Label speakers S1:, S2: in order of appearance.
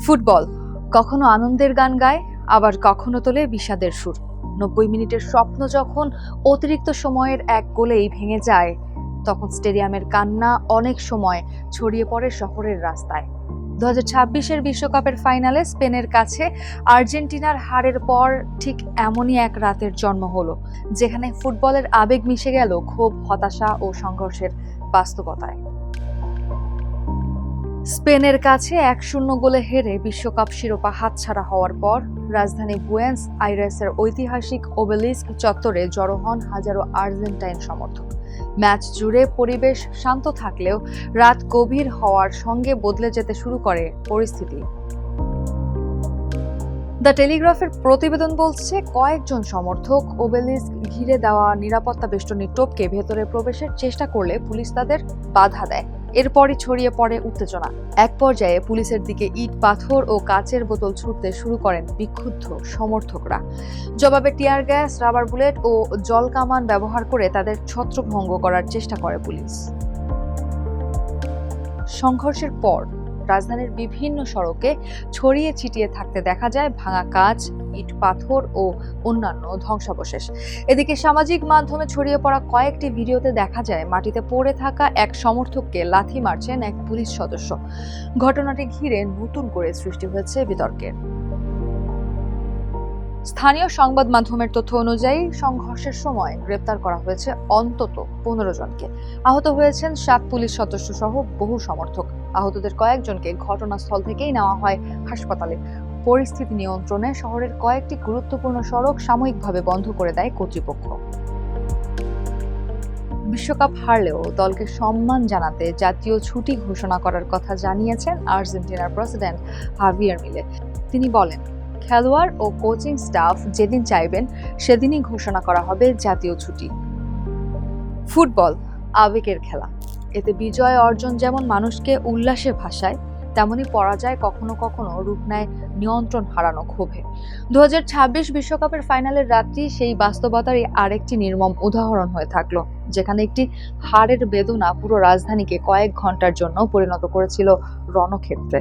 S1: Football কখনো আনন্দের গান গায়, আবার কখনো তোলে বিষাদের সুর। 90 মিনিটের স্বপ্ন যখন অতিরিক্ত সময়ের এক গোলেই ভেঙে যায়, তখন স্টেডিয়ামের কান্না অনেক সময় ছড়িয়ে পড়ে শহরের রাস্তায়। 2026-এর বিশ্বকাপের ফাইনালে স্পেনের কাছে আর্জেন্টিনার হারের পর ঠিক এমনই এক রাতের জন্ম হলো, যেখানে ফুটবলের আবেগ মিশে গেল ক্ষোভ, হতাশা ও সংঘর্ষের বাস্তবতায়। স্পেনের কাছে 1-0 গোলে হেরে বিশ্বকাপ শিরোপা হাতছাড়া হওয়ার পর রাজধানী বুয়েন্স আইরেসের ঐতিহাসিক ওবেলিস্ক চত্বরে জড়ো হন হাজারো আর্জেন্টাইন সমর্থক। ম্যাচ জুড়ে পরিবেশ শান্ত থাকলেও রাত গভীর হওয়ার সঙ্গে বদলে যেতে শুরু করে পরিস্থিতি। দ্য টেলিগ্রাফের প্রতিবেদন বলছে, কয়েকজন সমর্থক ওবেলিস্ক ঘিরে দেওয়া নিরাপত্তা বেষ্টনী টপকে ভেতরে প্রবেশের চেষ্টা করলে পুলিশ তাদের বাধা দেয়। এরপরই ছড়িয়ে পড়ে উত্তেজনা। এক পর্যায়ে পুলিশের দিকে ইট, পাথর ও কাচের বোতল ছুড়তে শুরু করেন বিক্ষুব্ধ সমর্থকরা। জবাবে টিয়ার গ্যাস, রাবার বুলেট ও জলকামান ব্যবহার করে তাদের ছত্রভঙ্গ করার চেষ্টা করে পুলিশ। সংঘর্ষের পর রাজধানীর বিভিন্ন সড়কে ছড়িয়ে ছিটিয়ে থাকতে দেখা যায় ভাঙা কাঁচ, ইট, পাথর ও অন্যান্য ধ্বংসাবশেষ। এদিকে সামাজিক মাধ্যমে ছড়িয়ে পড়া কয়েকটি ভিডিওতে দেখা যায় মাটিতে পড়ে থাকা এক সমর্থককে লাথি মারছেন এক পুলিশ সদস্য। ঘটনাটি ঘিরে নতুন করে সৃষ্টি হয়েছে বিতর্কের। স্থানীয় সংবাদ মাধ্যমের তথ্য অনুযায়ী সংঘর্ষের সময় গ্রেপ্তার করা হয়েছে অন্তত 15 জনকে। আহত হয়েছেন 7 পুলিশ সদস্য সহ বহু সমর্থক। আহতদের কয়েকজনকে ঘটনাস্থল থেকেই নেওয়া হয় হাসপাতালে। পরিস্থিতি নিয়ন্ত্রণে শহরের কয়েকটি গুরুত্বপূর্ণ সড়ক সাময়িকভাবে বন্ধ করে দেয় কর্তৃপক্ষ। বিশ্বকাপ হারলেও দলকে সম্মান জানাতে জাতীয় ছুটি ঘোষণা করার কথা জানিয়েছেন আর্জেন্টিনার প্রেসিডেন্ট হাভিয়ের মিলে। তিনি বলেন, খেলোয়াড় ও কোচিং স্টাফ যেদিন চাইবেন সেদিনই ঘোষণা করা হবে জাতীয় ছুটি। ফুটবল আবেগের খেলা। এতে বিজয় অর্জন যেমন মানুষকে উল্লাসে ভাসায়, তেমনি পরাজয় কখনো কখনো রূপ নেয় নিয়ন্ত্রণ হারানো ক্ষোভে। 2026 বিশ্বকাপের ফাইনালের রাত্রি সেই বাস্তবতারই আরেকটি নির্মম উদাহরণ হয়ে থাকলো, যেখানে একটি হারের বেদনা পুরো রাজধানীকে কয়েক ঘন্টার জন্য পরিণত করেছিল রণক্ষেত্রে।